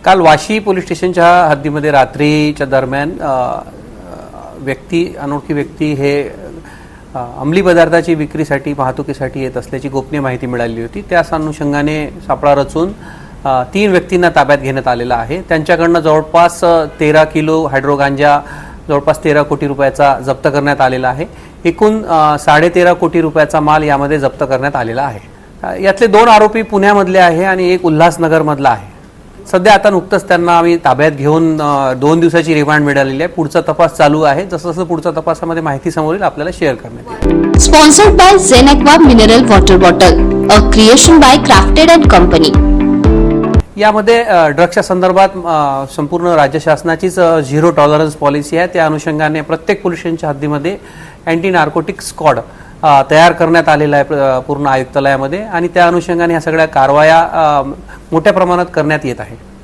काल वाशी पोलीस स्टेशनच्या हद्दीमध्ये रात्रीच्या दरम्यान अनोळखी व्यक्ती हे अंमली पदार्थाची विक्रीसाठी वाहतुकीसाठी येत असल्याची गोपनीय माहिती मिळाली होती। त्याच अनुषंगाने सापळा रचून 3 व्यक्तींना ताब्यात घेण्यात आलेला आहे। त्यांच्याकडून जवळपास 13 किलो हायड्रो गांजा जवळपास 13 कोटी रुपयाचा जप्त करण्यात आलेला आहे। एकूण 13.5 कोटी रुपयाचा माल यामध्ये जप्त करण्यात आलेला आहे। यातले 2 आरोपी पुण्यामधले आहे आणि एक उल्हासनगर मधला आहे। सध्या आता नुकतंच त्यांना आम्ही ताब्यात घेऊन 2 दिवसाची रिमांड मिळालेली आहे। पुढचा तपास चालू आहे। जसं पुढच्या तपासामध्ये माहिती समोर येईल आपल्याला शेअर करण्यात येईल। Sponsored by Zenequa mineral water bottle, a creation by crafted and company. यामध्ये ड्रग्सच्या संदर्भात संपूर्ण राज्य शासनाचीच 0 टॉलरन्स पॉलिसी आहे। त्या अनुषंगाने प्रत्येक पोलीस स्टेशनच्या हद्दीमध्ये अँटी नार्कोटिक स्क्वॉड तयार करण्यात आलेला आहे पूर्ण आयुक्तालयामध्ये आणि त्या अनुषंगाने ह्या सगळ्या कारवाया मोठ्या प्रमाणात करण्यात येत आहे।